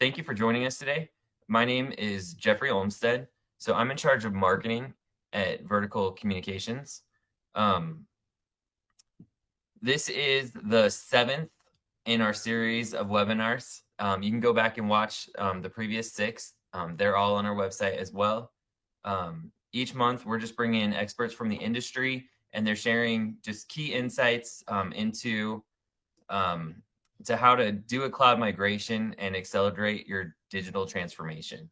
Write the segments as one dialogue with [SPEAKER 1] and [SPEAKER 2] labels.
[SPEAKER 1] thank you for joining us today. My name is Jeffrey Olmstead. So I'm in charge of marketing at Vertical Communications. Um, this is the 7th in our series of webinars. You can go back and watch the previous 6. They're all on our website as well. Each month, we're just bringing in experts from the industry, and they're sharing just key insights into to how to do a cloud migration and accelerate your digital transformation.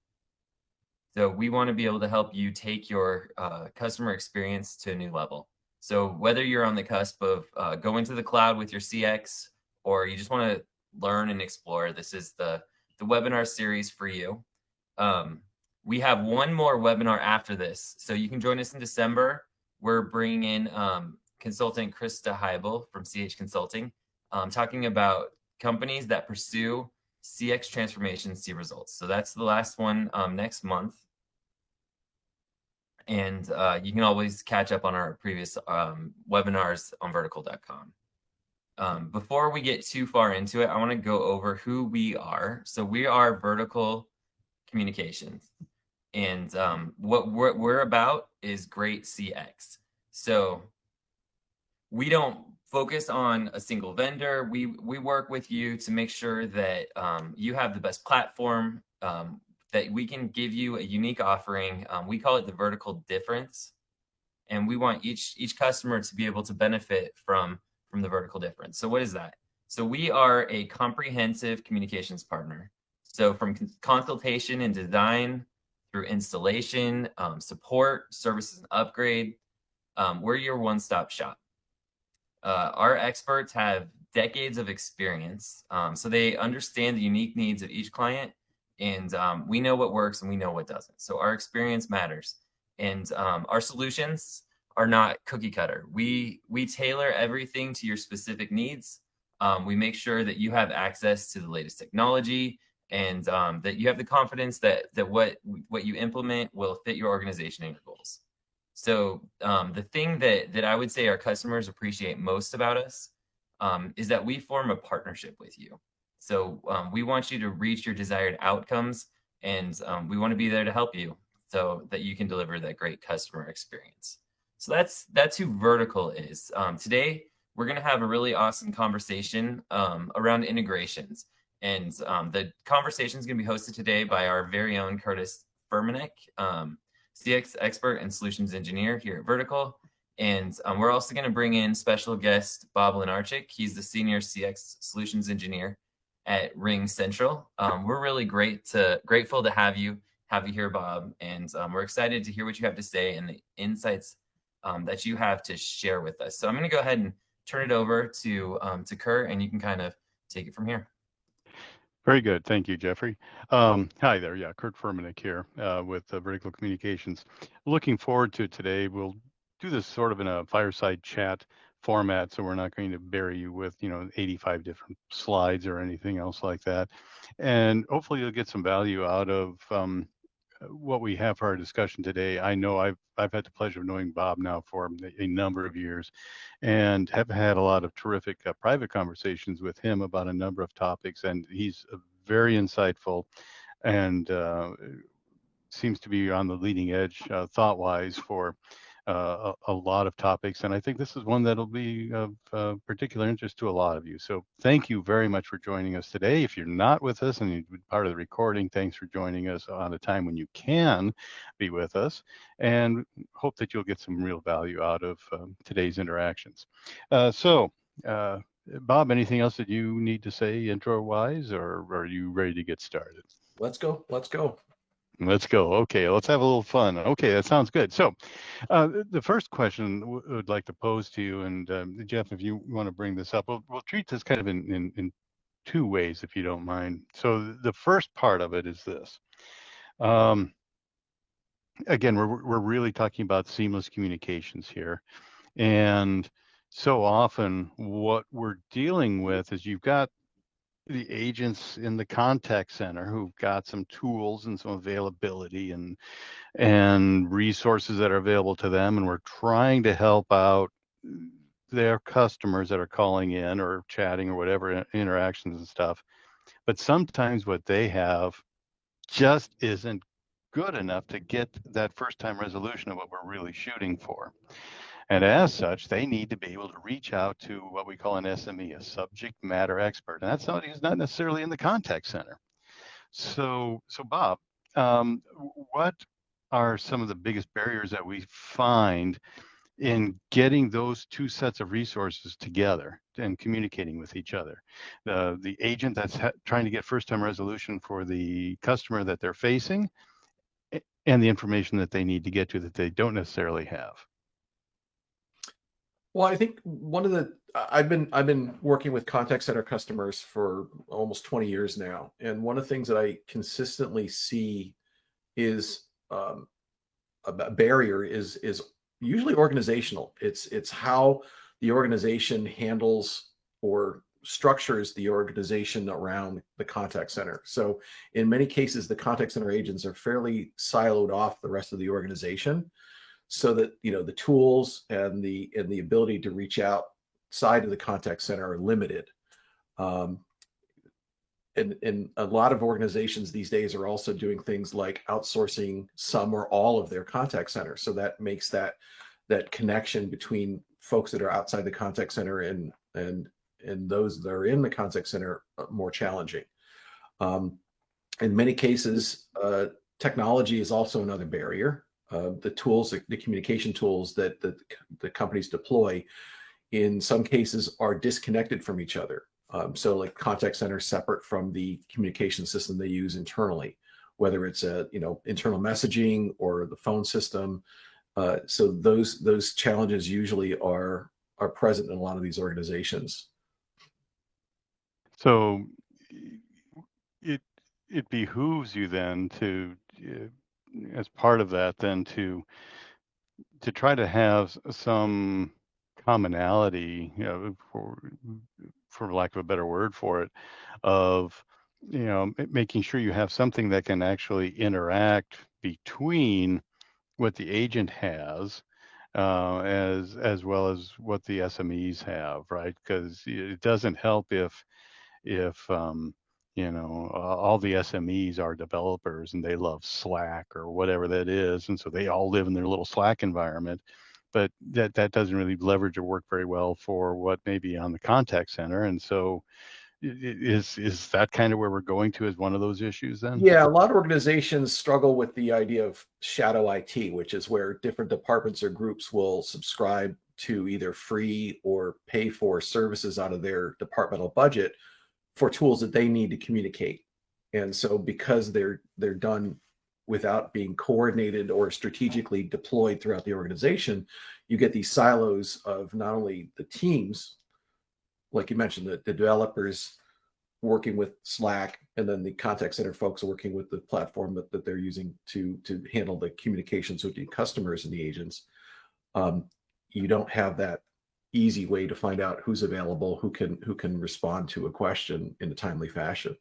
[SPEAKER 1] So we want to be able to help you take your customer experience to a new level. So whether you're on the cusp of going to the cloud with your CX, or you just want to learn and explore, this is the webinar series for you. We have one more webinar after this, so you can join us in December. We're bringing in consultant Krista Heibel from CH Consulting, talking about companies that pursue CX transformation see results. So that's the last one next month. And you can always catch up on our previous webinars on vertical.com. Before we get too far into it, I want to go over who we are. So we are Vertical Communications. And what we're about is great CX. So we don't focus on a single vendor. We work with you to make sure that you have the best platform, that we can give you a unique offering. We call it the vertical difference. And we want each customer to be able to benefit from the vertical difference. So what is that? So we are a comprehensive communications partner. So from consultation and design through installation, support, services and upgrade, we're your one-stop shop. Our experts have decades of experience, so they understand the unique needs of each client, and we know what works and we know what doesn't. So our experience matters, and our solutions are not cookie cutter. We tailor everything to your specific needs. We make sure that you have access to the latest technology, and that you have the confidence that what you implement will fit your organization and your goals. So the thing that I would say our customers appreciate most about us is that we form a partnership with you. So we want you to reach your desired outcomes, and we want to be there to help you so that you can deliver that great customer experience. So that's who Vertical is. Today, we're going to have a really awesome conversation around integrations. And the conversation is going to be hosted today by our very own Curtis Furmanek, CX expert and solutions engineer here at Vertical. And we're also going to bring in special guest Bob Lenarcik. He's the senior CX solutions engineer at RingCentral. We're really grateful to have you here, Bob. And we're excited to hear what you have to say and the insights that you have to share with us. So I'm going to go ahead and turn it over to Kurt, and you can kind of take it from here.
[SPEAKER 2] Very good. Thank you, Jeffrey. Hi there. Yeah, Kurt Furmanek here with Vertical Communications. Looking forward to today. We'll do this sort of in a fireside chat format, so we're not going to bury you with 85 different slides or anything else like that. And hopefully you'll get some value out of what we have for our discussion today. I know I've had the pleasure of knowing Bob now for a number of years, and have had a lot of terrific private conversations with him about a number of topics. And he's very insightful, and seems to be on the leading edge thought-wise for a lot of topics. And I think this is one that'll be of particular interest to a lot of you. So thank you very much for joining us today. If you're not with us and you're part of the recording, thanks for joining us on a time when you can be with us, and hope that you'll get some real value out of today's interactions. Bob, anything else that you need to say intro-wise, or are you ready to get started?
[SPEAKER 3] Let's go. Let's go.
[SPEAKER 2] Let's go. Okay, let's have a little fun. Okay, that sounds good. So the first question I would like to pose to you, and Jeff, if you want to bring this up, we'll treat this kind of in two ways, if you don't mind. So the first part of it is this. Again, we're really talking about seamless communications here. And so often what we're dealing with is you've got the agents in the contact center who've got some tools and some availability and resources that are available to them, and we're trying to help out their customers that are calling in or chatting or whatever interactions and stuff. but sometimes what they have just isn't good enough to get that first time resolution of what we're really shooting for. And as such, they need to be able to reach out to what we call an SME, a subject matter expert. And that's somebody who's not necessarily in the contact center. So Bob, what are some of the biggest barriers that we find in getting those two sets of resources together and communicating with each other? The agent that's trying to get first-time resolution for the customer that they're facing, and the information that they need to get to that they don't necessarily have.
[SPEAKER 3] Well, I think one of the I've been working with contact center customers for almost 20 years now, and one of the things that I consistently see is a barrier is usually organizational. It's how the organization handles or structures the organization around the contact center. So in many cases, the contact center agents are fairly siloed off the rest of the organization, so that the tools and the ability to reach outside of the contact center are limited. Um, and a lot of organizations these days are also doing things like outsourcing some or all of their contact center. So that makes that connection between folks that are outside the contact center and those that are in the contact center more challenging. In many cases, technology is also another barrier. The tools, the communication tools that the companies deploy, in some cases are disconnected from each other. So like contact center separate from the communication system they use internally, whether it's internal messaging or the phone system. So those challenges usually are present in a lot of these organizations.
[SPEAKER 2] So it behooves you then to, as part of that, then to try to have some commonality, for lack of a better word for it, of making sure you have something that can actually interact between what the agent has, as well as what the SMEs have, right? Because it doesn't help if all the SMEs are developers and they love Slack or whatever that is, and so they all live in their little Slack environment, but that doesn't really leverage or work very well for what may be on the contact center. And so is that kind of where we're going to, as one of those issues then?
[SPEAKER 3] Yeah, a lot of organizations struggle with the idea of shadow IT, which is where different departments or groups will subscribe to either free or pay for services out of their departmental budget for tools that they need to communicate. And so because they're done without being coordinated or strategically deployed throughout the organization, you get these silos of not only the teams, like you mentioned, the developers working with Slack, and then the contact center folks working with the platform that they're using to handle the communications with the customers and the agents. You don't have that easy way to find out who's available, who can respond to a question in a timely fashion.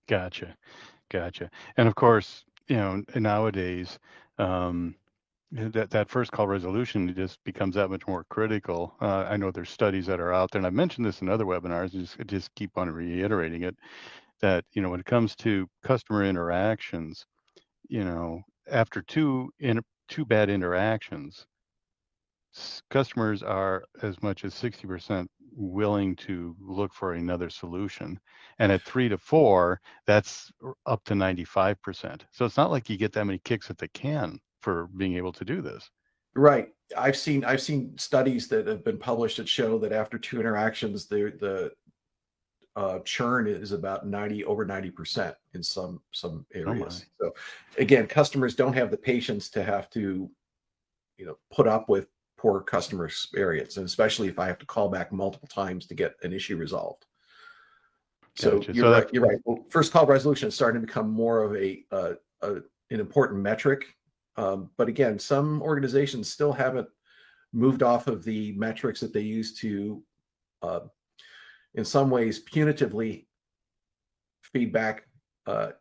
[SPEAKER 2] Gotcha. And of course, nowadays, that first call resolution just becomes that much more critical. I know there's studies that are out there, and I've mentioned this in other webinars, just keep on reiterating it, that when it comes to customer interactions, after two bad interactions, customers are as much as 60% willing to look for another solution, and at 3 to 4, that's up to 95%. So it's not like you get that many kicks at the can for being able to do this.
[SPEAKER 3] Right. I've seen studies that have been published that show that after two interactions, the churn is about over 90% in some areas. So again, customers don't have the patience to have to put up with poor customer experience, and especially if I have to call back multiple times to get an issue resolved. So
[SPEAKER 2] Gotcha.
[SPEAKER 3] you're right. You're right. Well, first call resolution is starting to become more of an important metric. But again, some organizations still haven't moved off of the metrics that they used to, in some ways, punitively feedback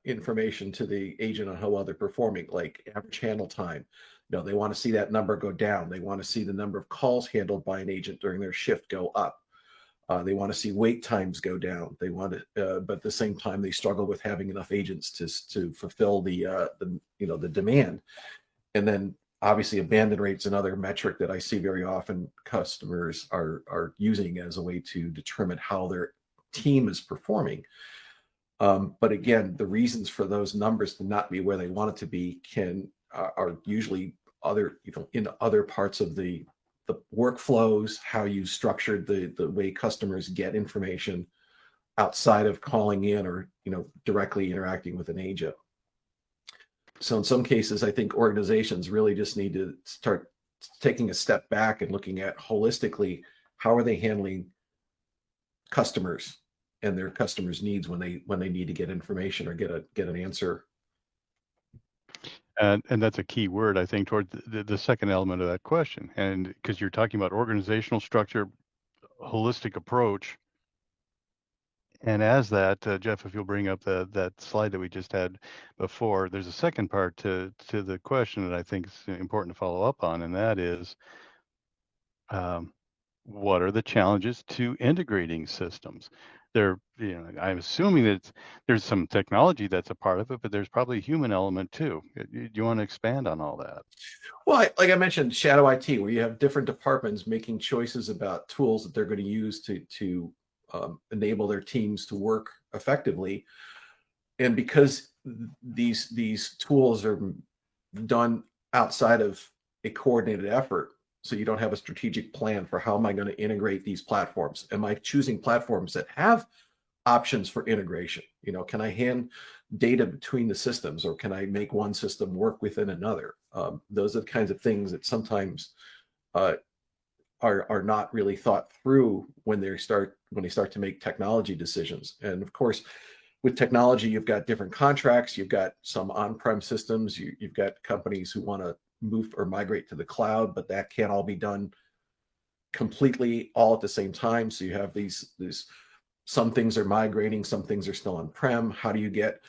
[SPEAKER 3] information to the agent on how well they're performing, like average handle time. They want to see that number go down. They want to see the number of calls handled by an agent during their shift go up. They want to see wait times go down. They want to, but at the same time, they struggle with having enough agents to fulfill the demand. And then obviously abandon rate's another metric that I see very often customers are using as a way to determine how their team is performing. But again, the reasons for those numbers to not be where they want it to be are usually in other parts of the workflows, how you structured the way customers get information outside of calling in or directly interacting with an agent. So in some cases, I think organizations really just need to start taking a step back and looking at holistically, how are they handling customers and their customers' needs when they need to get information or get an answer.
[SPEAKER 2] And that's a key word, I think, toward the second element of that question. And because you're talking about organizational structure, holistic approach. And as that, Jeff, if you'll bring up that slide that we just had before, there's a second part to the question that I think is important to follow up on, and that is, what are the challenges to integrating systems? I'm assuming that there's some technology that's a part of it, but there's probably a human element too. Do you want to expand on all that?
[SPEAKER 3] Well, like I mentioned, shadow IT, where you have different departments making choices about tools that they're going to use to enable their teams to work effectively. And because these tools are done outside of a coordinated effort, so you don't have a strategic plan for how am I going to integrate these platforms? Am I choosing platforms that have options for integration? Can I hand data between the systems, or can I make one system work within another? Those are the kinds of things that sometimes are not really thought through when they start to make technology decisions. And of course, with technology, you've got different contracts. You've got some on-prem systems. You've got companies who want to move or migrate to the cloud, but that can't all be done completely all at the same time. So you have these some things are migrating, some things are still on-prem. How do you get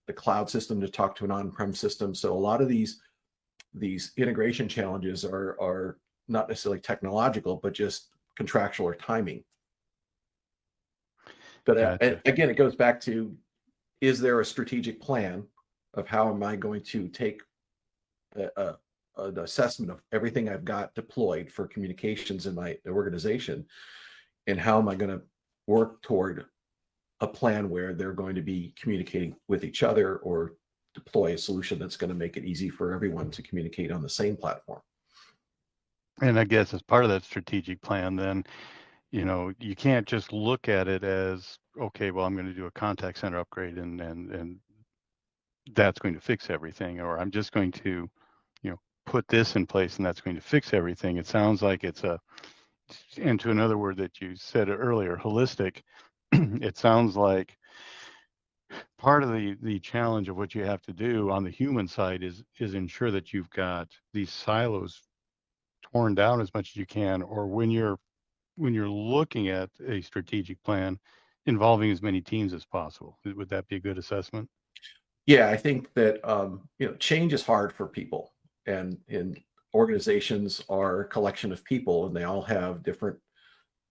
[SPEAKER 3] the cloud system to talk to an on-prem system? So a lot of these integration challenges are not necessarily technological, but just contractual or timing. But
[SPEAKER 2] Gotcha.
[SPEAKER 3] Again, it goes back to, is there a strategic plan of how am I going to take an assessment of everything I've got deployed for communications in my organization, and how am I going to work toward a plan where they're going to be communicating with each other, or deploy a solution that's going to make it easy for everyone to communicate on the same platform.
[SPEAKER 2] And I guess as part of that strategic plan, then, you can't just look at it as, okay, well, I'm going to do a contact center upgrade and that's going to fix everything, or I'm just going to, put this in place and that's going to fix everything. It sounds like and to another word that you said earlier, holistic. It sounds like part of the challenge of what you have to do on the human side is ensure that you've got these silos torn down as much as you can, or when you're looking at a strategic plan, involving as many teams as possible. Would that be a good assessment?
[SPEAKER 3] Yeah, I think that change is hard for people, and organizations are a collection of people, and they all have different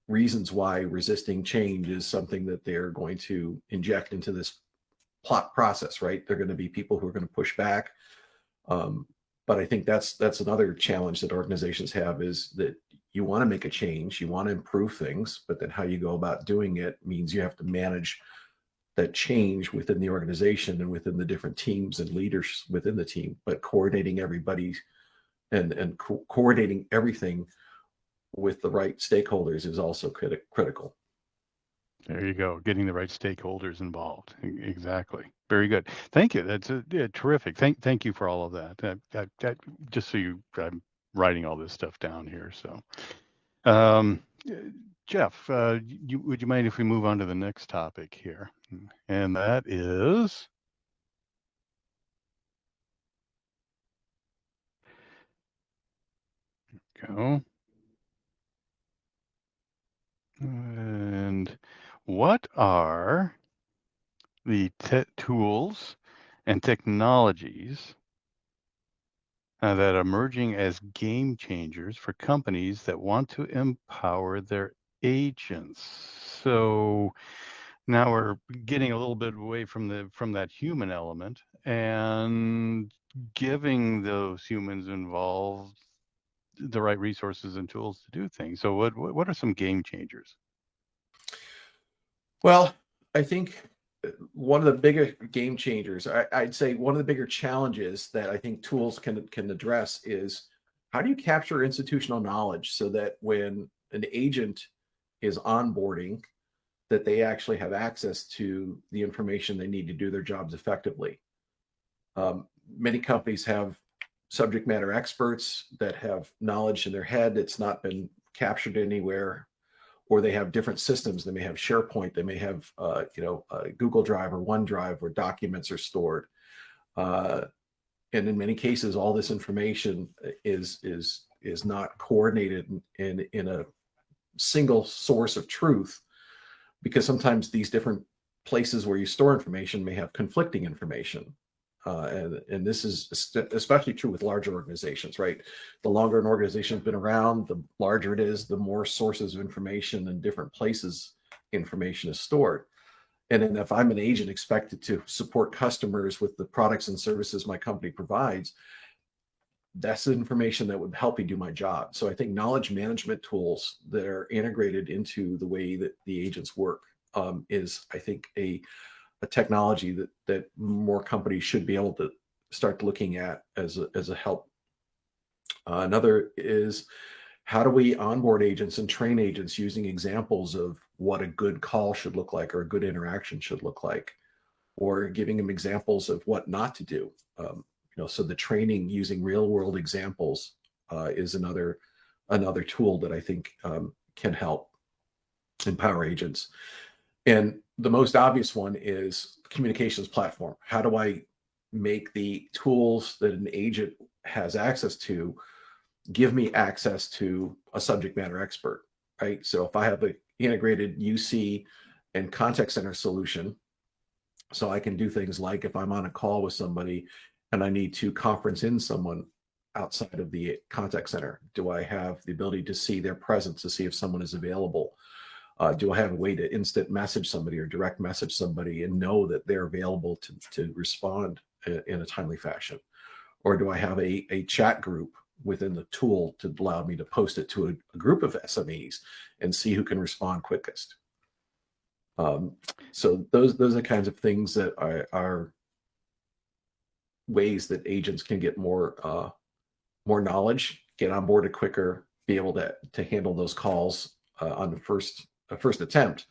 [SPEAKER 3] reasons why resisting change is something that they're going to inject into this plot process, right? They're going to be people who are going to push back. But I think that's another challenge that organizations have, is that you want to make a change, you want to improve things, but then how you go about doing it means you have to manage that change within the organization and within the different teams and leaders within the team. But coordinating everybody and coordinating everything with the right stakeholders is also critical.
[SPEAKER 2] There you go. Getting the right stakeholders involved. Exactly. Very good. Thank you. That's terrific. Thank you for all of that. Just so I'm writing all this stuff down here. So, Jeff, would you mind if we move on to the next topic here? And that is, go. And what are the tools and technologies that are emerging as game changers for companies that want to empower their agents. So now we're getting a little bit away from that human element and giving those humans involved the right resources and tools to do things. So what are some game changers?
[SPEAKER 3] Well, I think one of the bigger game changers, I'd say one of the bigger challenges that I think tools can address is how do you capture institutional knowledge so that when an agent is onboarding, that they actually have access to the information they need to do their jobs effectively. Many companies have subject matter experts that have knowledge in their head that's not been captured anywhere, or they have different systems. They may have SharePoint, they may have Google Drive or OneDrive where documents are stored. And in many cases, all this information is not coordinated in a single source of truth, because sometimes these different places where you store information may have conflicting information. And this is especially true with larger organizations, right? The longer an organization's been around, the larger it is, the more sources of information and different places information is stored. And then if I'm an agent expected to support customers with the products and services my company provides, that's the information that would help me do my job. So I think knowledge management tools that are integrated into the way that the agents work is, I think, a technology that more companies should be able to start looking at as a help. Another is, how do we onboard agents and train agents using examples of what a good call should look like or a good interaction should look like, or giving them examples of what not to do. So the training using real world examples is another tool that I think can help empower agents. And the most obvious one is communications platform. How do I make the tools that an agent has access to give me access to a subject matter expert, right? So if I have an integrated UC and contact center solution, so I can do things like if I'm on a call with somebody and I need to conference in someone outside of the contact center, do I have the ability to see their presence to see if someone is available? Do I have a way to instant message somebody or direct message somebody and know that they're available to respond in a timely fashion? Or do I have a chat group within the tool to allow me to post it to a group of SMEs and see who can respond quickest? So those are the kinds of things that are ways that agents can get more knowledge, get onboarded quicker, be able to handle those calls on the first attempt,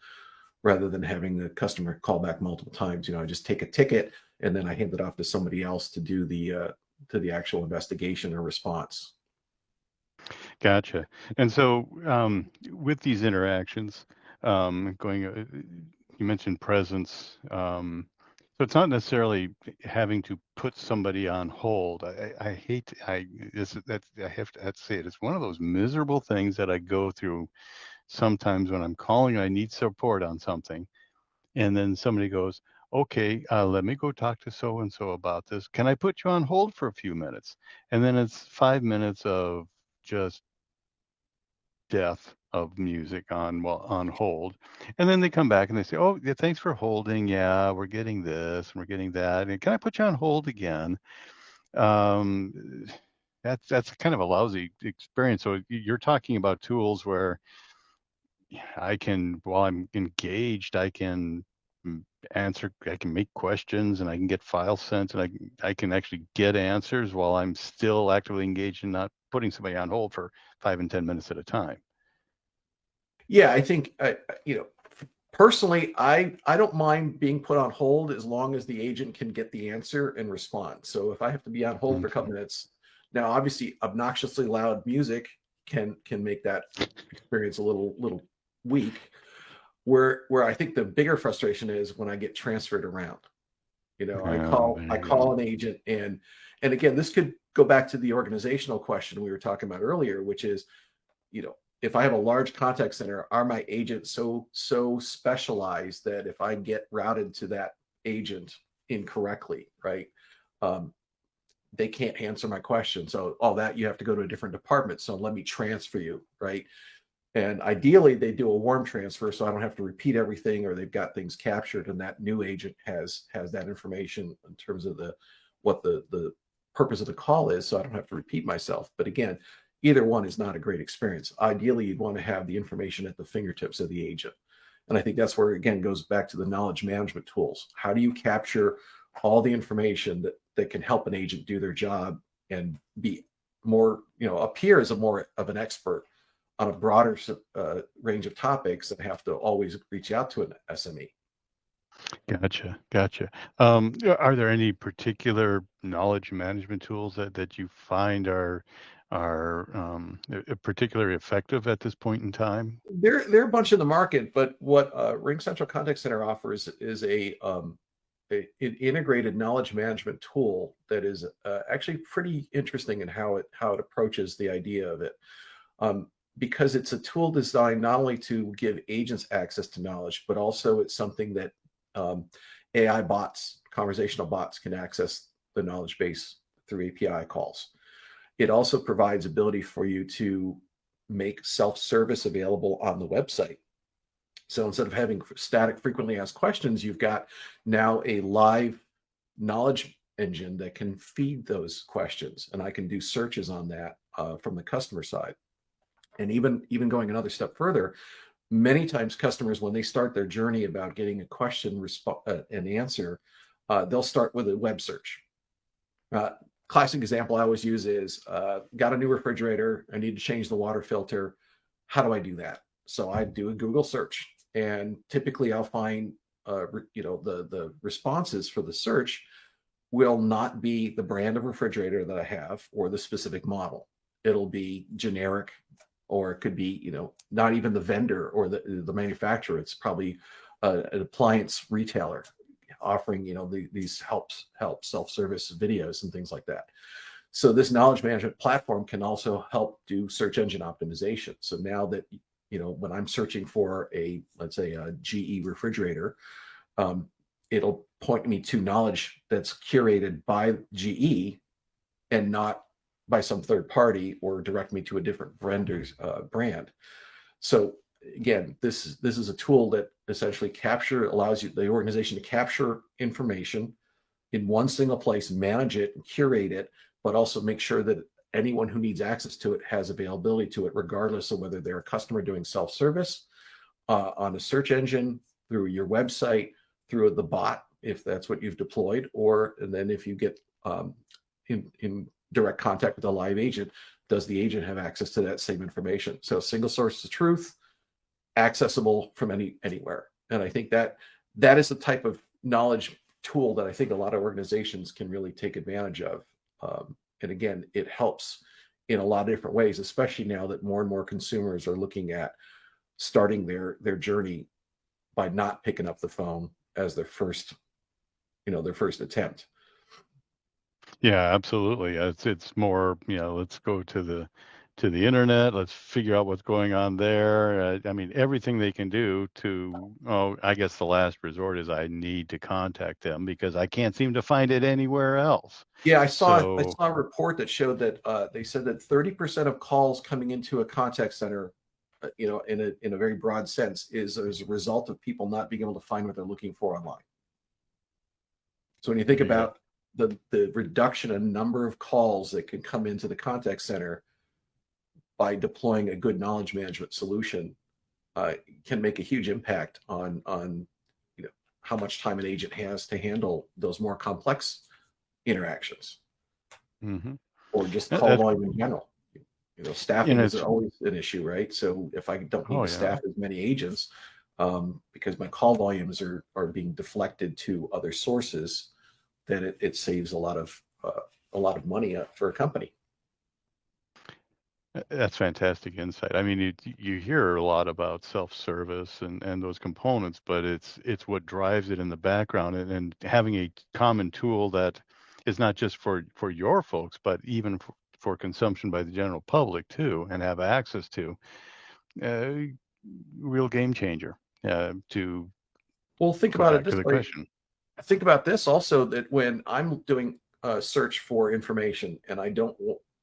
[SPEAKER 3] rather than having the customer call back multiple times. I just take a ticket and then I hand it off to somebody else to do the actual investigation or response.
[SPEAKER 2] Gotcha. And so with these interactions, you mentioned presence. So it's not necessarily having to put somebody on hold. I hate I have to say it. It's one of those miserable things that I go through sometimes when I'm calling. I need support on something, and then somebody goes, "Okay, let me go talk to so and so about this. Can I put you on hold for a few minutes?" And then it's 5 minutes of just death of music on hold, and then they come back and they say, "Oh, yeah, thanks for holding. Yeah, we're getting this and we're getting that. And can I put you on hold again?" Um, that's kind of a lousy experience. So you're talking about tools where I can, while I'm engaged, I can answer, I can make questions, and I can get files sent, and I can actually get answers while I'm still actively engaged and not putting somebody on hold for 5 and 10 minutes at a time.
[SPEAKER 3] Yeah, I think personally, I don't mind being put on hold as long as the agent can get the answer and respond. So if I have to be on hold for a couple minutes, now obviously obnoxiously loud music can make that experience a little weak. Where I think the bigger frustration is when I get transferred around. I call an agent, and again, this could go back to the organizational question we were talking about earlier, which is, if I have a large contact center, are my agents so specialized that if I get routed to that agent incorrectly, right, they can't answer my question. So all that, you have to go to a different department. So let me transfer you, right? And ideally, they do a warm transfer, so I don't have to repeat everything, or they've got things captured, and that new agent has that information in terms of what the purpose of the call is, so I don't have to repeat myself. But again, either one is not a great experience. Ideally, you'd want to have the information at the fingertips of the agent. And I think that's where, again, goes back to the knowledge management tools. How do you capture all the information that can help an agent do their job and be more, appear as a more of an expert on a broader range of topics and have to always reach out to an SME.
[SPEAKER 2] Gotcha. Are there any particular knowledge management tools that you find are particularly effective at this point in time?
[SPEAKER 3] There are a bunch in the market, but what RingCentral Contact Center offers is an integrated knowledge management tool that is actually pretty interesting in how it approaches the idea of it. Because it's a tool designed not only to give agents access to knowledge, but also it's something that AI bots, conversational bots, can access the knowledge base through API calls. It also provides ability for you to make self-service available on the website. So instead of having static frequently asked questions, you've got now a live knowledge engine that can feed those questions, and I can do searches on that from the customer side. And even going another step further, many times customers, when they start their journey about getting a question an answer, they'll start with a web search. Classic example I always use is, got a new refrigerator, I need to change the water filter. How do I do that? So I do a Google search, and typically I'll find, the responses for the search will not be the brand of refrigerator that I have or the specific model. It'll be generic, or it could be, not even the vendor or the manufacturer. It's probably an appliance retailer offering, these help self-service videos and things like that. So this knowledge management platform can also help do search engine optimization. So now that, when I'm searching for let's say a GE refrigerator, it'll point me to knowledge that's curated by GE and not by some third party, or direct me to a different vendor's brand. So again, this is a tool that essentially allows the organization to capture information in one single place, manage it and curate it, but also make sure that anyone who needs access to it has availability to it, regardless of whether they're a customer doing self-service on a search engine, through your website, through the bot, if that's what you've deployed, and then if you get in direct contact with a live agent, does the agent have access to that same information? So single source of truth, accessible from anywhere. And I think that is the type of knowledge tool that I think a lot of organizations can really take advantage of. And again, it helps in a lot of different ways, especially now that more and more consumers are looking at starting their journey by not picking up the phone as their first attempt.
[SPEAKER 2] Yeah, absolutely. It's more, let's go to the internet. Let's figure out what's going on there. I mean, everything they can do I guess the last resort is I need to contact them because I can't seem to find it anywhere else.
[SPEAKER 3] Yeah, I saw a report that showed that they said that 30% of calls coming into a contact center, in a very broad sense, is as a result of people not being able to find what they're looking for online. So when you think about the reduction in number of calls that can come into the contact center by deploying a good knowledge management solution, can make a huge impact on how much time an agent has to handle those more complex interactions, or just call volume in general. Staffing is always an issue, right? So if I don't need to staff as many agents, because my call volumes are being deflected to other sources, then it saves a lot of money for a company.
[SPEAKER 2] That's fantastic insight. I mean, you hear a lot about self-service and those components, but it's what drives it in the background, and having a common tool that is not just for your folks, but even for consumption by the general public too, and have access to, real game changer.
[SPEAKER 3] Think about it this way.
[SPEAKER 2] Question.
[SPEAKER 3] Think about this also, that when I'm doing a search for information and I don't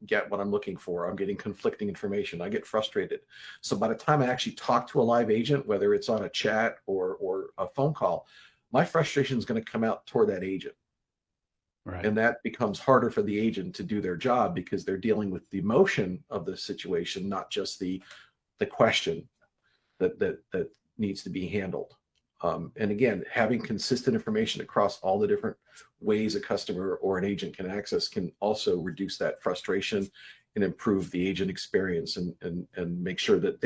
[SPEAKER 3] get what I'm looking for. I'm getting conflicting information. I get frustrated. So by the time I actually talk to a live agent, whether it's on a chat or a phone call, my frustration is going to come out toward that agent.
[SPEAKER 2] Right.
[SPEAKER 3] And that becomes harder for the agent to do their job because they're dealing with the emotion of the situation, not just the question that needs to be handled. And again, having consistent information across all the different ways a customer or an agent can access can also reduce that frustration and improve the agent experience and make sure that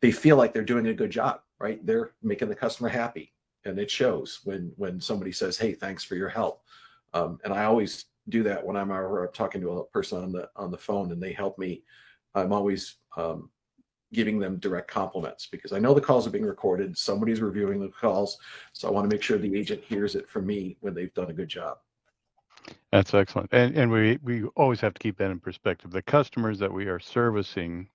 [SPEAKER 3] they feel like they're doing a good job, right? They're making the customer happy. And it shows when somebody says, "Hey, thanks for your help." And I always do that when I'm talking to a person on the phone and they help me. I'm always giving them direct compliments because I know the calls are being recorded. Somebody's reviewing the calls. So I want to make sure the agent hears it from me when they've done a good job.
[SPEAKER 2] That's excellent. And we always have to keep that in perspective. The customers that we are servicing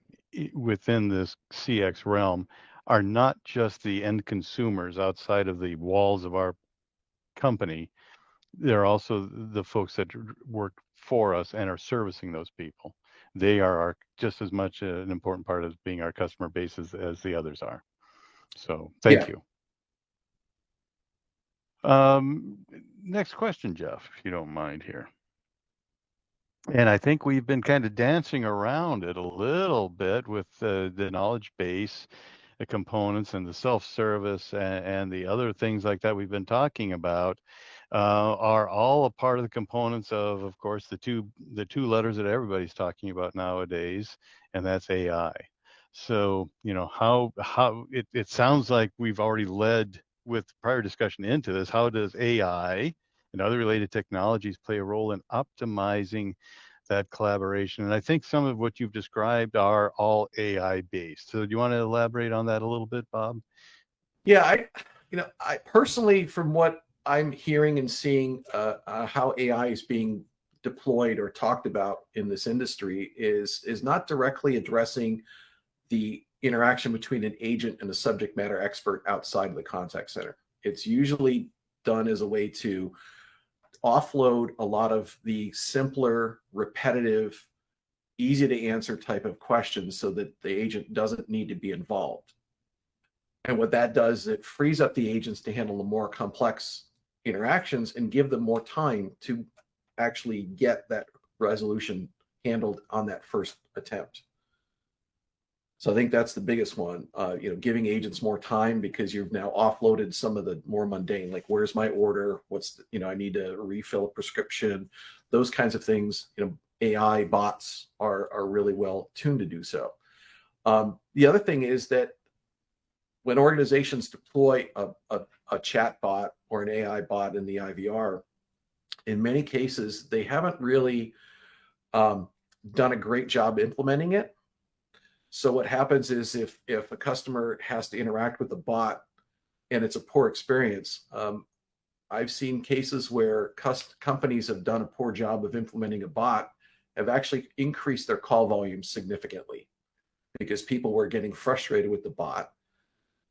[SPEAKER 2] within this CX realm are not just the end consumers outside of the walls of our company. They're also the folks that work for us and are servicing those people. They are just as much an important part of being our customer base as the others are. So thank you. Next question, Jeff, if you don't mind here. And I think we've been kind of dancing around it a little bit with the knowledge base, the components, and the self-service and the other things like that we've been talking about are all a part of the components of course, the two letters that everybody's talking about nowadays, and that's AI. So, how it sounds like we've already led with prior discussion into this. How does AI and other related technologies play a role in optimizing that collaboration? And I think some of what you've described are all AI based. So do you want to elaborate on that a little bit, Bob?
[SPEAKER 3] Yeah, I personally, from what I'm hearing and seeing, how AI is being deployed or talked about in this industry is not directly addressing the interaction between an agent and a subject matter expert outside of the contact center. It's usually done as a way to offload a lot of the simpler, repetitive, easy to answer type of questions so that the agent doesn't need to be involved. And what that does is it frees up the agents to handle the more complex interactions and give them more time to actually get that resolution handled on that first attempt. So I think that's the biggest one, giving agents more time because you've now offloaded some of the more mundane, like where's my order? I need to refill a prescription, those kinds of things. AI bots are really well tuned to do so. The other thing is that when organizations deploy a chat bot or an AI bot in the IVR, in many cases, they haven't really done a great job implementing it. So what happens is if a customer has to interact with the bot and it's a poor experience, I've seen cases where companies have done a poor job of implementing a bot, have actually increased their call volume significantly because people were getting frustrated with the bot.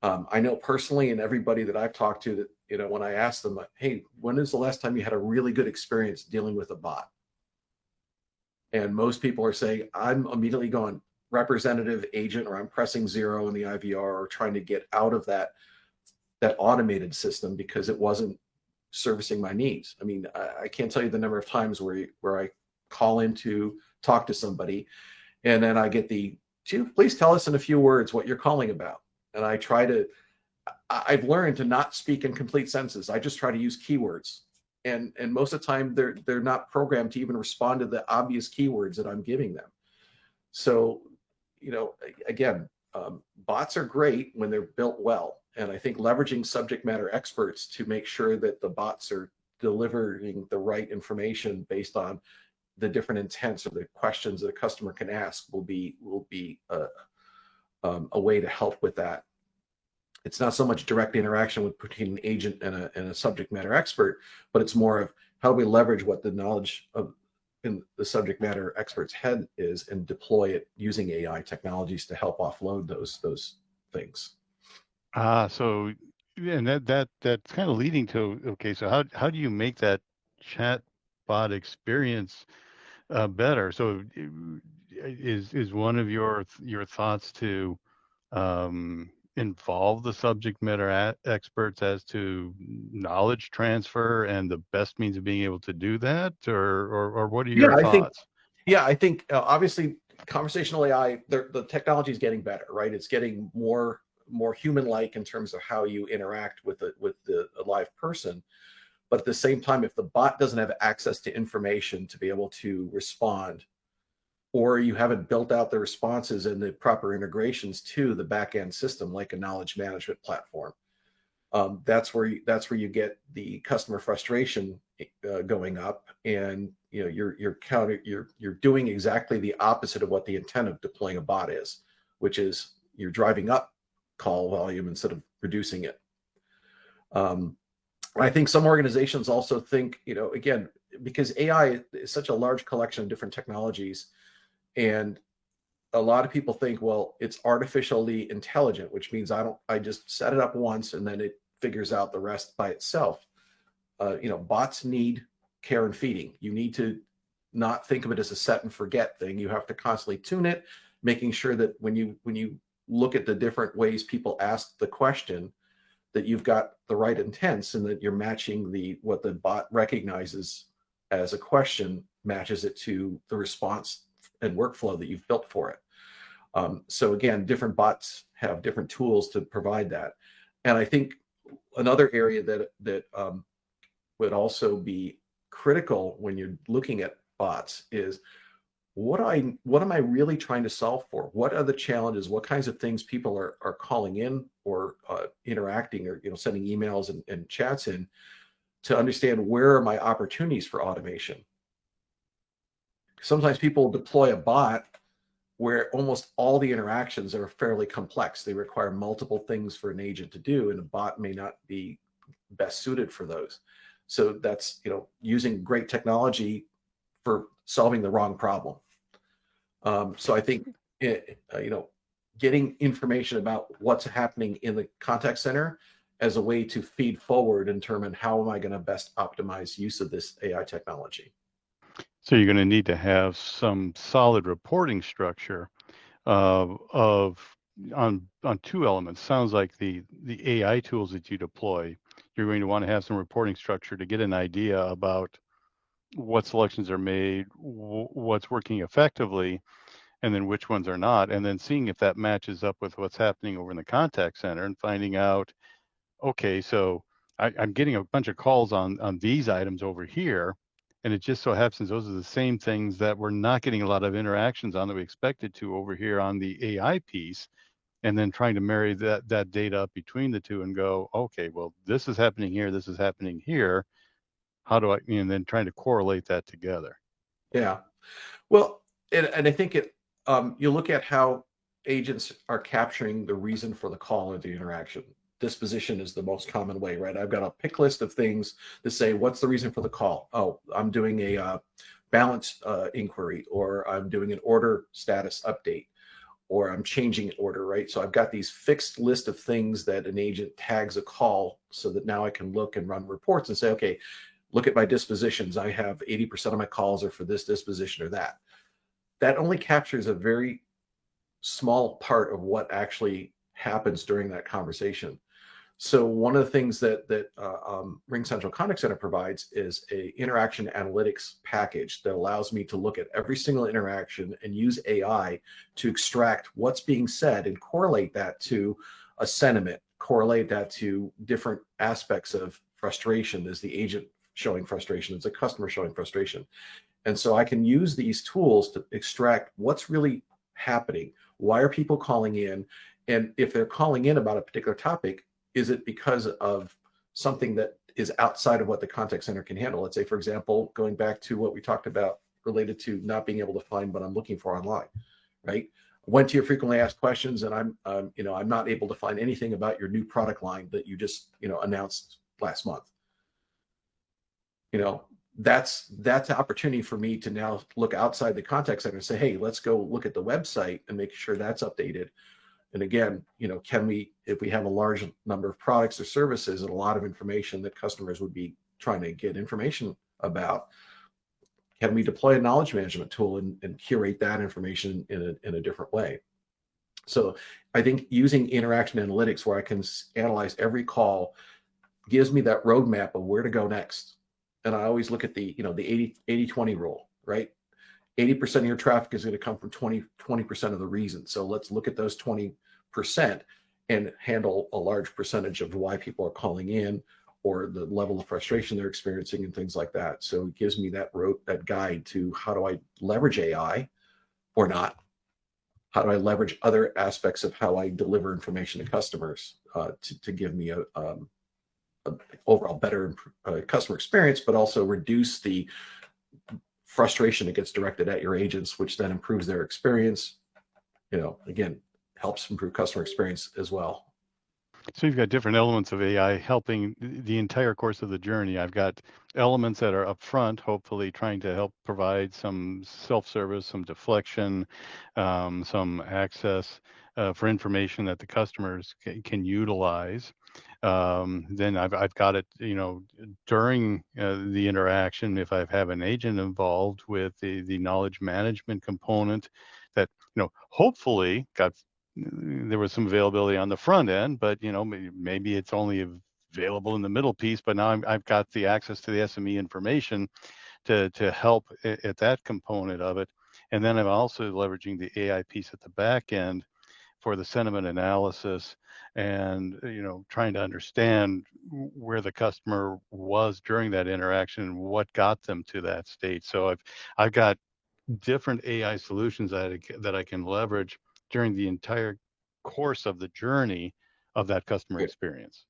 [SPEAKER 3] I know personally, and everybody that I've talked to, that when I ask them, "Hey, when is the last time you had a really good experience dealing with a bot?" And most people are saying, "I'm immediately going representative agent, or I'm pressing 0 in the IVR, or trying to get out of that automated system because it wasn't servicing my needs." I mean, I can't tell you the number of times where I call in to talk to somebody, and then I get please tell us in a few words what you're calling about. And I've learned to not speak in complete sentences. I just try to use keywords. And most of the time they're not programmed to even respond to the obvious keywords that I'm giving them. So, again, bots are great when they're built well. And I think leveraging subject matter experts to make sure that the bots are delivering the right information based on the different intents or the questions that a customer can ask will be a way to help with that. It's not so much direct interaction between an agent and a subject matter expert, but it's more of how do we leverage what the knowledge of in the subject matter expert's head is and deploy it using AI technologies to help offload those things.
[SPEAKER 2] So and that's kind of leading to, okay, so how do you make that chat bot experience better. So is one of your thoughts to involve the subject matter experts as to knowledge transfer and the best means of being able to do that, or what are
[SPEAKER 3] Yeah,
[SPEAKER 2] your
[SPEAKER 3] I think
[SPEAKER 2] thoughts?
[SPEAKER 3] obviously conversational AI, the technology is getting better, right? It's getting more human-like in terms of how you interact with a live person. But at the same time, if the bot doesn't have access to information to be able to respond, or you haven't built out the responses and the proper integrations to the back end system, like a knowledge management platform, that's where you get the customer frustration going up, and you're doing exactly the opposite of what the intent of deploying a bot is, which is you're driving up call volume instead of reducing it. I think some organizations also think, again, because AI is such a large collection of different technologies, and a lot of people think, well, it's artificially intelligent, which means I just set it up once and then it figures out the rest by itself. Bots need care and feeding. You need to not think of it as a set and forget thing. You have to constantly tune it, making sure that when you look at the different ways people ask the question, that you've got the right intents and that you're matching what the bot recognizes as a question, matches it to the response and workflow that you've built for it. So again, different bots have different tools to provide that. And I think another area that would also be critical when you're looking at bots is what am I really trying to solve for? What are the challenges? What kinds of things people are calling in or interacting or sending emails and chats in, to understand where are my opportunities for automation. Sometimes people deploy a bot where almost all the interactions are fairly complex. They require multiple things for an agent to do, and a bot may not be best suited for those. So that's using great technology for solving the wrong problem. So I think getting information about what's happening in the contact center as a way to feed forward and determine how am I going to best optimize use of this AI technology.
[SPEAKER 2] So you're going to need to have some solid reporting structure on two elements. Sounds like the AI tools that you deploy, you're going to want to have some reporting structure to get an idea about what selections are made, what's working effectively, and then which ones are not, and then seeing if that matches up with what's happening over in the contact center and finding out, okay, so I'm getting a bunch of calls on these items over here, and it just so happens those are the same things that we're not getting a lot of interactions on that we expected to over here on the AI piece, and then trying to marry that data up between the two and go, okay, well, this is happening here, this is happening here. How do and then trying to correlate that together.
[SPEAKER 3] Yeah. Well, and I think you look at how agents are capturing the reason for the call or the interaction. Disposition is the most common way, right? I've got a pick list of things to say, what's the reason for the call? Oh, I'm doing a balance inquiry, or I'm doing an order status update, or I'm changing an order, right? So I've got these fixed list of things that an agent tags a call, so that now I can look and run reports and say, okay, look at my dispositions. I have 80% of my calls are for this disposition or that. That only captures a very small part of what actually happens during that conversation. So one of the things that RingCentral Contact Center provides is a interaction analytics package that allows me to look at every single interaction and use AI to extract what's being said and correlate that to a sentiment, correlate that to different aspects of frustration. Is the agent showing frustration? Is the customer showing frustration? And so I can use these tools to extract what's really happening. Why are people calling in? And if they're calling in about a particular topic, is it because of something that is outside of what the contact center can handle? Let's say, for example, going back to what we talked about related to not being able to find what I'm looking for online, right? I went to your frequently asked questions, and I'm not able to find anything about your new product line that you just, announced last month. That's an opportunity for me to now look outside the contact center and say, hey, let's go look at the website and make sure that's updated. And again, can we, if we have a large number of products or services and a lot of information that customers would be trying to get information about, can we deploy a knowledge management tool and curate that information in a different way? So I think using interaction analytics, where I can analyze every call, gives me that roadmap of where to go next. And I always look at the 80-20 rule, right? 80% of your traffic is going to come from 20% of the reasons. So let's look at those 20% and handle a large percentage of why people are calling in, or the level of frustration they're experiencing and things like that. So it gives me that guide to how do I leverage AI or not? How do I leverage other aspects of how I deliver information to customers to give me a overall better customer experience, but also reduce the frustration that gets directed at your agents, which then improves their experience. Again, helps improve customer experience as well.
[SPEAKER 2] So you've got different elements of AI helping the entire course of the journey. I've got elements that are upfront, hopefully trying to help provide some self-service, some deflection, some access for information that the customers can utilize. Then I've got it, during the interaction, if I have an agent involved with the knowledge management component that, hopefully there was some availability on the front end, but maybe it's only available in the middle piece. But now I've got the access to the SME information to help at that component of it, and then I'm also leveraging the AI piece at the back end for the sentiment analysis and trying to understand where the customer was during that interaction and what got them to that state. So I've got different AI solutions that I can leverage during the entire course of the journey of that customer experience.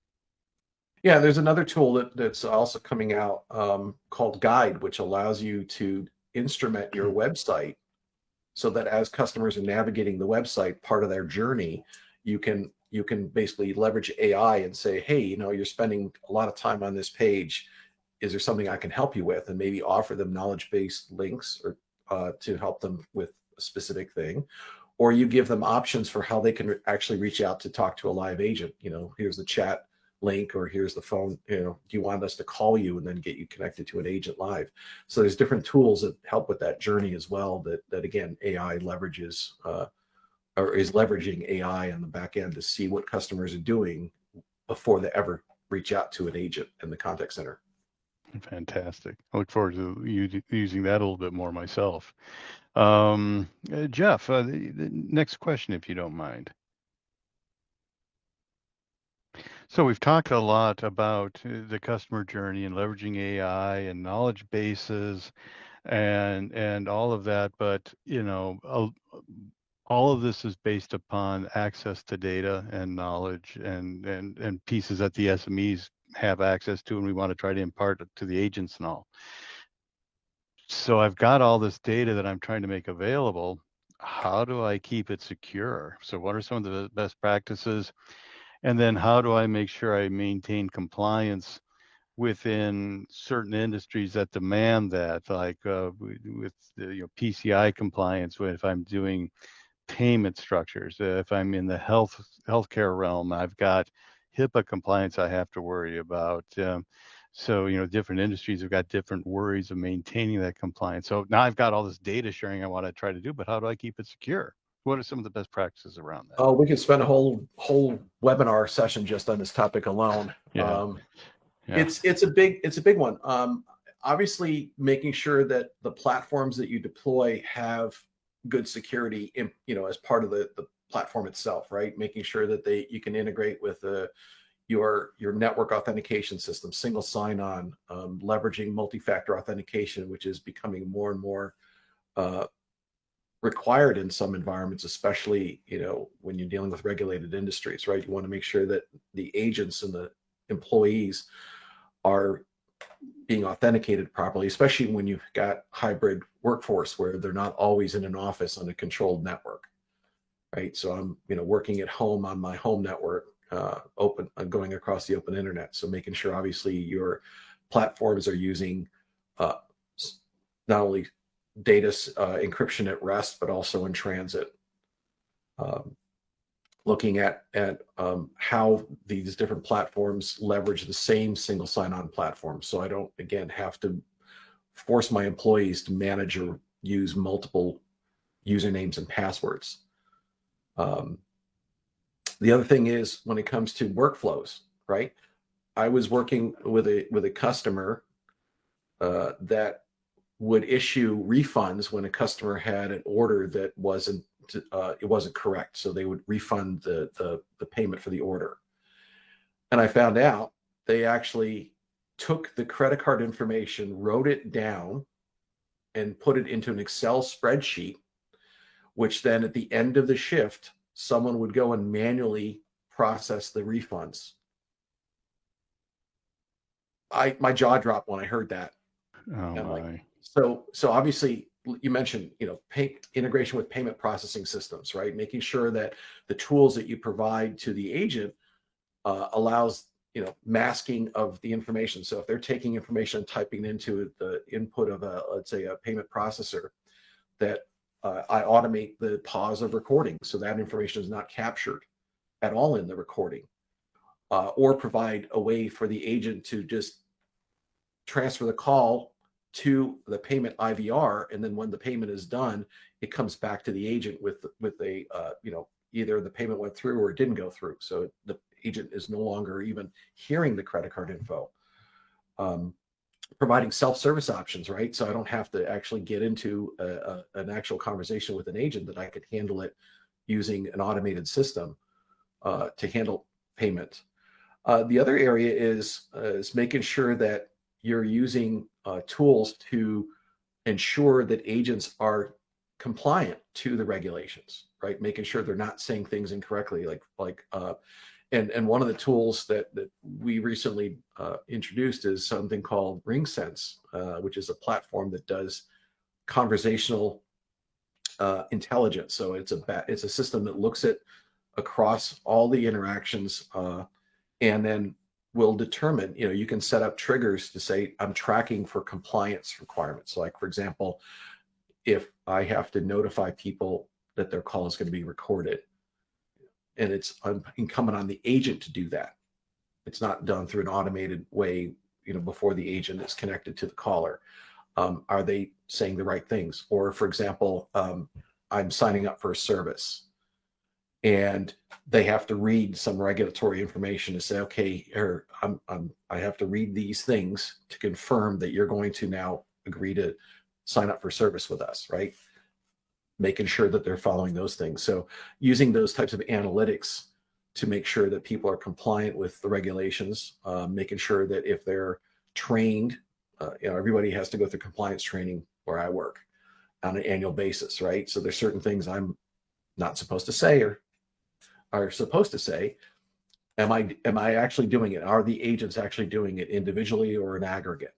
[SPEAKER 3] Yeah, there's another tool that's also coming out called Guide, which allows you to instrument your website so that as customers are navigating the website, part of their journey, you can basically leverage AI and say, hey, you're spending a lot of time on this page. Is there something I can help you with? And maybe offer them knowledge-based links or to help them with a specific thing. Or you give them options for how they can actually reach out to talk to a live agent. Here's the chat link, or here's the phone. Do you want us to call you and then get you connected to an agent live? So there's different tools that help with that journey as well. That again, AI leverages or is leveraging AI on the back end to see what customers are doing before they ever reach out to an agent in the contact center.
[SPEAKER 2] Fantastic. I look forward to using that a little bit more myself. Jeff, the next question, if you don't mind. So we've talked a lot about the customer journey and leveraging AI and knowledge bases and all of that, but all of this is based upon access to data and knowledge and pieces that the SMEs have access to, and we want to try to impart it to the agents and all. So I've got all this data that I'm trying to make available. How do I keep it secure? So what are some of the best practices? And then how do I make sure I maintain compliance within certain industries that demand that, like with PCI compliance, if I'm doing payment structures, if I'm in the healthcare realm, I've got HIPAA compliance I have to worry about. So, different industries have got different worries of maintaining that compliance. So now I've got all this data sharing I want to try to do, but how do I keep it secure? What are some of the best practices around that?
[SPEAKER 3] Oh, we could spend a whole webinar session just on this topic alone.
[SPEAKER 2] Yeah.
[SPEAKER 3] It's a big one. Obviously, making sure that the platforms that you deploy have good security, as part of the platform itself, right? Making sure that you can integrate with your network authentication system, single sign-on, leveraging multi-factor authentication, which is becoming more and more required in some environments, especially when you're dealing with regulated industries, right? You want to make sure that the agents and the employees are being authenticated properly, especially when you've got hybrid workforce where they're not always in an office on a controlled network, right? So I'm working at home on my home network, going across the open internet. So making sure obviously your platforms are using not only data encryption at rest, but also in transit. Looking at how these different platforms leverage the same single sign-on platform. So I don't, again, have to force my employees to manage or use multiple usernames and passwords. The other thing is when it comes to workflows, right? I was working with a customer that would issue refunds when a customer had an order that wasn't correct. So they would refund the payment for the order. And I found out they actually took the credit card information, wrote it down, and put it into an Excel spreadsheet, which then at the end of the shift, someone would go and manually process the refunds. My jaw dropped when I heard that.
[SPEAKER 2] Oh
[SPEAKER 3] And
[SPEAKER 2] my.
[SPEAKER 3] so obviously you mentioned, integration with payment processing systems, right? Making sure that the tools that you provide to the agent allows, masking of the information. So if they're taking information and typing into the input of let's say a payment processor, that I automate the pause of recording so that information is not captured at all in the recording, or provide a way for the agent to just transfer the call to the payment IVR, and then when the payment is done, it comes back to the agent with a either the payment went through or it didn't go through. So the agent is no longer even hearing the credit card info. Providing self-service options, right? So I don't have to actually get into an actual conversation with an agent, that I could handle it using an automated system to handle payment. The other area is making sure that you're using tools to ensure that agents are compliant to the regulations, right? Making sure they're not saying things incorrectly, and one of the tools that we recently introduced is something called RingCentral, which is a platform that does conversational intelligence. So it's a system that looks at across all the interactions, and then will determine, you can set up triggers to say, I'm tracking for compliance requirements. Like, for example, if I have to notify people that their call is going to be recorded, and it's incumbent on the agent to do that. It's not done through an automated way, before the agent is connected to the caller. Are they saying the right things? Or, for example, I'm signing up for a service, and they have to read some regulatory information to say, okay, I have to read these things to confirm that you're going to now agree to sign up for service with us, right? Making sure that they're following those things. So using those types of analytics to make sure that people are compliant with the regulations, making sure that if they're trained, everybody has to go through compliance training where I work on an annual basis, right? So there's certain things I'm not supposed to say or are supposed to say. Am I actually doing it? Are the agents actually doing it individually or in aggregate?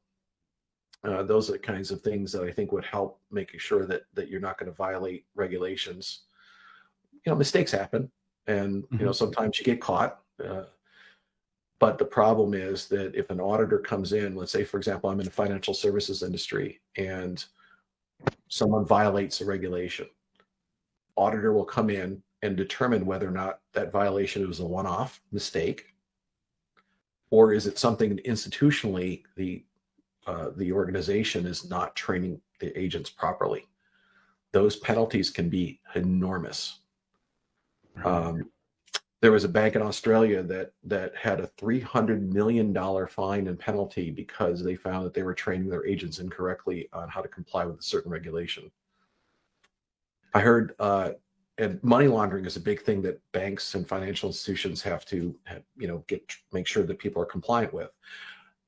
[SPEAKER 3] Those are the kinds of things that I think would help making sure that you're not going to violate regulations. Mistakes happen, and sometimes you get caught. But the problem is that if an auditor comes in, let's say, for example, I'm in the financial services industry, and someone violates a regulation, auditor will come in and determine whether or not that violation was a one-off mistake, or is it something institutionally the organization is not training the agents properly. Those penalties can be enormous. There was a bank in Australia that had a $300 million fine and penalty because they found that they were training their agents incorrectly on how to comply with a certain regulation. I heard, and money laundering is a big thing that banks and financial institutions have to make sure that people are compliant with.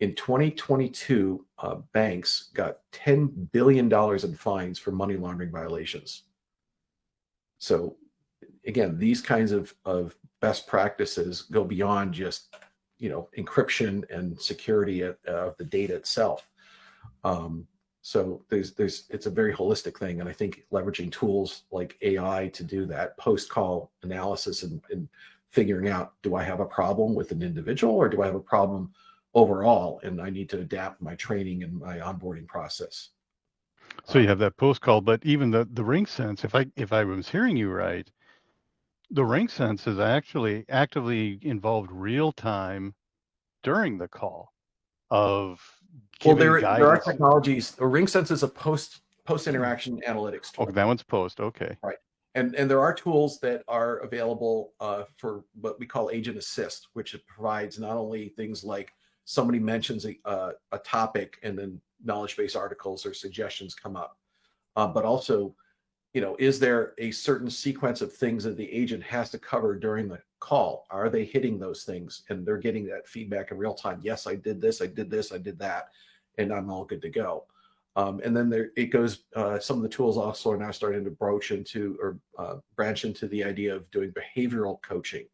[SPEAKER 3] In 2022, banks got $10 billion in fines for money laundering violations. So again, these kinds of best practices go beyond just, encryption and security of the data itself. So it's a very holistic thing. And I think leveraging tools like AI to do that post-call analysis and figuring out, do I have a problem with an individual, or do I have a problem overall, and I need to adapt my training and my onboarding process.
[SPEAKER 2] So you have that post call, but even the RingCentral, if I was hearing you right, the RingCentral is actually actively involved real time during the call of
[SPEAKER 3] Well,
[SPEAKER 2] giving
[SPEAKER 3] there are
[SPEAKER 2] guidance?
[SPEAKER 3] technologies. RingSense is a post interaction analytics
[SPEAKER 2] Okay,
[SPEAKER 3] tool.
[SPEAKER 2] that one's post. Okay.
[SPEAKER 3] Right. And there are tools that are available for what we call agent assist, which provides not only things like somebody mentions a topic and then knowledge base articles or suggestions come up, but also, is there a certain sequence of things that the agent has to cover during the call? Are they hitting those things? And they're getting that feedback in real time. Yes, I did this, I did this, I did that, and I'm all good to go. And then it goes. Some of the tools also are now starting to branch into the idea of doing behavioral coaching.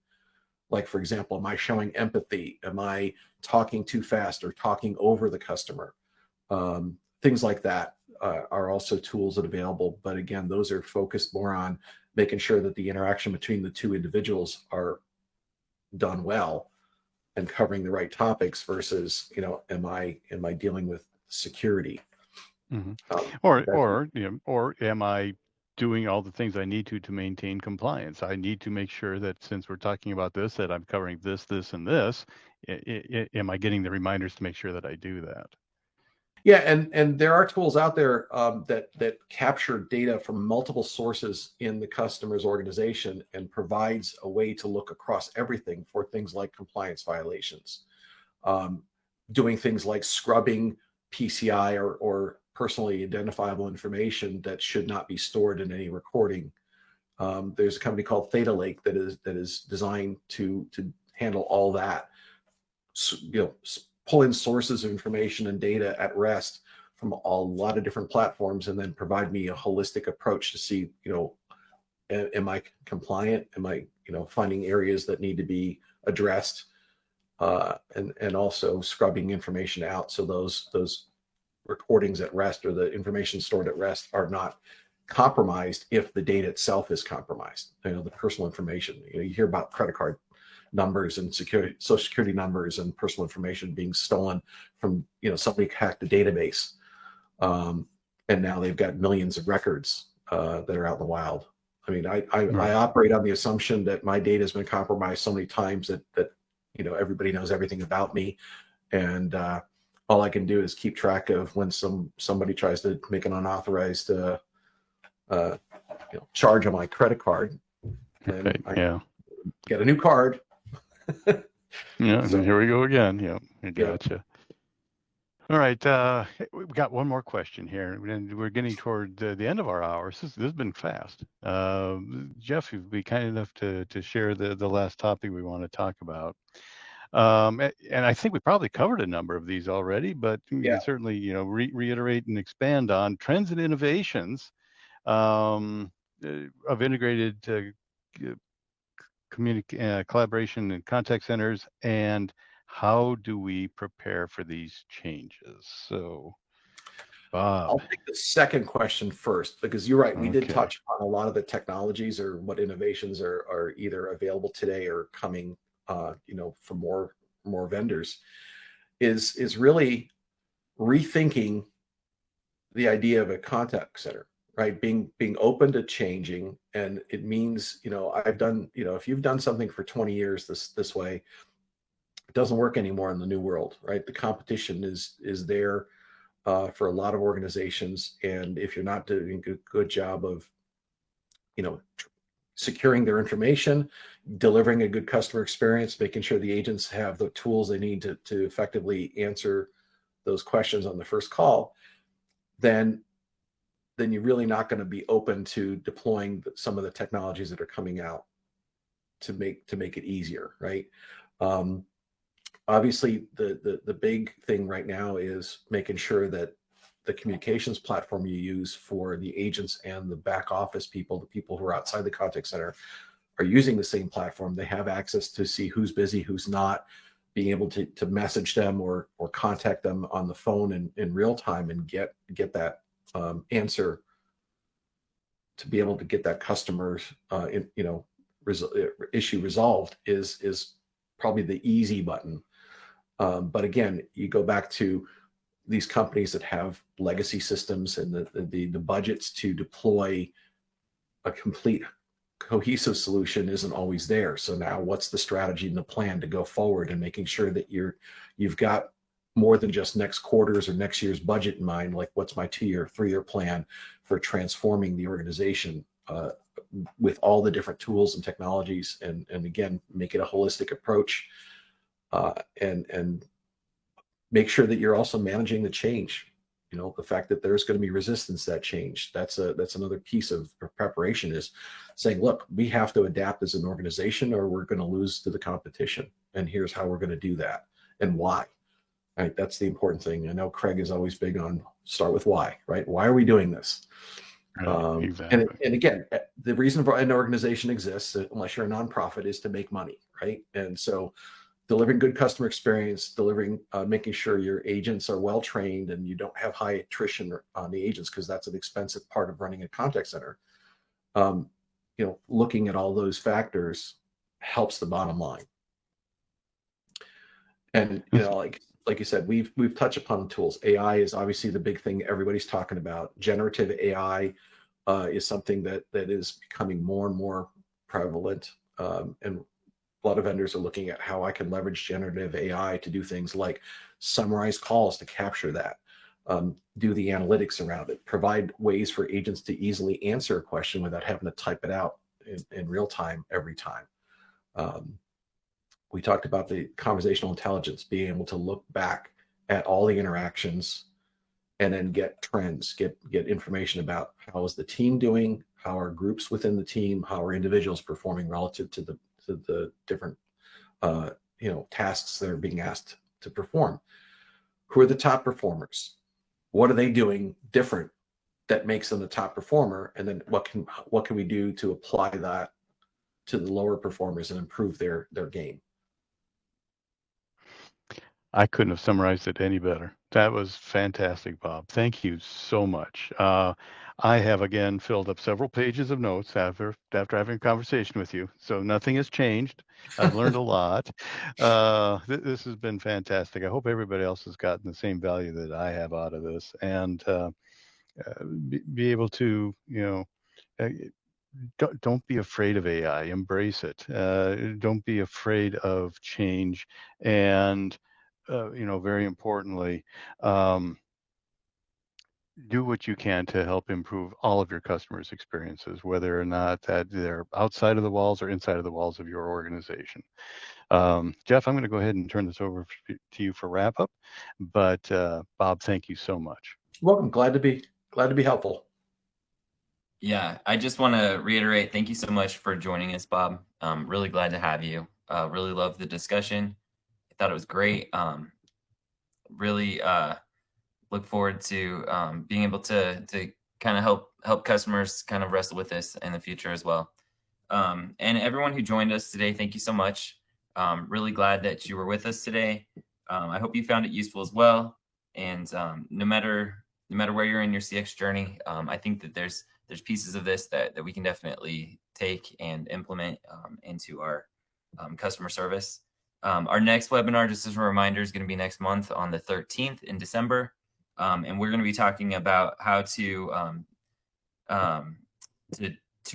[SPEAKER 3] Like, for example, am I showing empathy? Am I talking too fast or talking over the customer? Things like that are also tools that are available. But again, those are focused more on making sure that the interaction between the two individuals are done well and covering the right topics versus, am I dealing with security?
[SPEAKER 2] Mm-hmm.
[SPEAKER 3] That's
[SPEAKER 2] Or am I doing all the things I need to maintain compliance? I need to make sure that since we're talking about this, that I'm covering this, this, and this. Am I getting the reminders to make sure that I do that?
[SPEAKER 3] Yeah, and there are tools out there that capture data from multiple sources in the customer's organization and provides a way to look across everything for things like compliance violations, doing things like scrubbing PCI or personally identifiable information that should not be stored in any recording. There's a company called Theta Lake that is designed to handle all that. So, pull in sources of information and data at rest from a lot of different platforms, and then provide me a holistic approach to see, am I compliant? Am I, finding areas that need to be addressed, and also scrubbing information out so those recordings at rest or the information stored at rest are not compromised if the data itself is compromised. The personal information. You hear about credit card numbers and social security numbers and personal information being stolen from, somebody hacked the database, and now they've got millions of records that are out in the wild. I mean, I operate on the assumption that my data has been compromised so many times that everybody knows everything about me, and all I can do is keep track of when somebody tries to make an unauthorized charge on my credit card, and I get a new card.
[SPEAKER 2] Yeah,
[SPEAKER 3] So,
[SPEAKER 2] here we go again. Yeah, I gotcha.
[SPEAKER 3] Yeah.
[SPEAKER 2] All right, we've got one more question here, and we're getting toward the end of our hour. This has been fast. Jeff, you'd be kind enough to share the last topic we want to talk about. And I think we probably covered a number of these already, but you can certainly, reiterate and expand on trends and innovations of integrated collaboration and contact centers, and how do we prepare for these changes? So, Bob.
[SPEAKER 3] I'll take the second question first, because you're right. We did touch on a lot of the technologies or what innovations are either available today or coming, from more vendors. Is really rethinking the idea of a contact center, right? Being open to changing, and it means, I've done, if you've done something for 20 years this way, it doesn't work anymore in the new world, right? The competition is there for a lot of organizations, and if you're not doing a good job of, securing their information, delivering a good customer experience, making sure the agents have the tools they need to effectively answer those questions on the first call, then you're really not going to be open to deploying some of the technologies that are coming out to make it easier, right? Obviously, the big thing right now is making sure that the communications platform you use for the agents and the back office people, the people who are outside the contact center, are using the same platform. They have access to see who's busy, who's not, being able to message them or contact them on the phone in real time and get that answer, to be able to get that customer's issue resolved is probably the easy button. But again, you go back to these companies that have legacy systems and the budgets to deploy a complete cohesive solution isn't always there. So now what's the strategy and the plan to go forward and making sure that you've got more than just next quarter's or next year's budget in mind, like what's my 2-year, 3-year plan for transforming the organization with all the different tools and technologies, and again, make it a holistic approach, and make sure that you're also managing the change. You know, the fact that there's going to be resistance to that change. That's another piece of preparation, is saying, look, we have to adapt as an organization or we're going to lose to the competition. And here's how we're going to do that and why. Right. That's the important thing. I know Craig is always big on start with why, right? Why are we doing this?
[SPEAKER 2] Right, exactly.
[SPEAKER 3] And again, the reason for an organization exists, unless you're a nonprofit, is to make money, right? And so delivering good customer experience, making sure your agents are well trained and you don't have high attrition on the agents, because that's an expensive part of running a contact center. You know, looking at all those factors helps the bottom line. And you know, like you said, we've touched upon tools. AI is obviously the big thing everybody's talking about. Generative AI is something that is becoming more and more prevalent, and a lot of vendors are looking at how I can leverage generative AI to do things like summarize calls to capture that, do the analytics around it, provide ways for agents to easily answer a question without having to type it out in real time every time. We talked about the conversational intelligence, being able to look back at all the interactions and then get trends, get information about how is the team doing, how are groups within the team, how are individuals performing relative to the different tasks that are being asked to perform. Who are the top performers? What are they doing different that makes them the top performer? And then what can we do to apply that to the lower performers and improve their game?
[SPEAKER 2] I couldn't have summarized it any better. That was fantastic, Bob. Thank you so much. I have again filled up several pages of notes after having a conversation with you, so nothing has changed. I've learned a lot. This has been fantastic. I hope everybody else has gotten the same value that I have out of this, and be able to, don't be afraid of AI. Embrace it. Don't be afraid of change, and very importantly, do what you can to help improve all of your customers' experiences, whether or not that they're outside of the walls or inside of the walls of your organization. Jeff, I'm going to go ahead and turn this over to you for wrap up. But Bob, thank you so much.
[SPEAKER 3] Welcome. Glad to be helpful.
[SPEAKER 1] Yeah, I just want to reiterate, thank you so much for joining us, Bob. Really glad to have you. Really loved the discussion. I thought it was great. Really look forward to being able to kind of help customers kind of wrestle with this in the future as well. And everyone who joined us today, thank you so much. Really glad that you were with us today. I hope you found it useful as well. And no matter where you're in your CX journey, I think that there's pieces of this that we can definitely take and implement into our customer service. Our next webinar, just as a reminder, is going to be next month on the 13th in December. And we're going to be talking about how to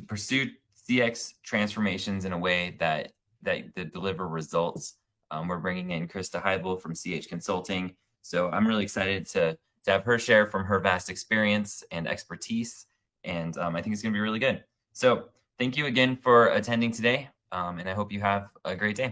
[SPEAKER 1] pursue CX transformations in a way that deliver results. We're bringing in Krista Heibel from CH Consulting. So I'm really excited to have her share from her vast experience and expertise. And I think it's going to be really good. So thank you again for attending today. And I hope you have a great day.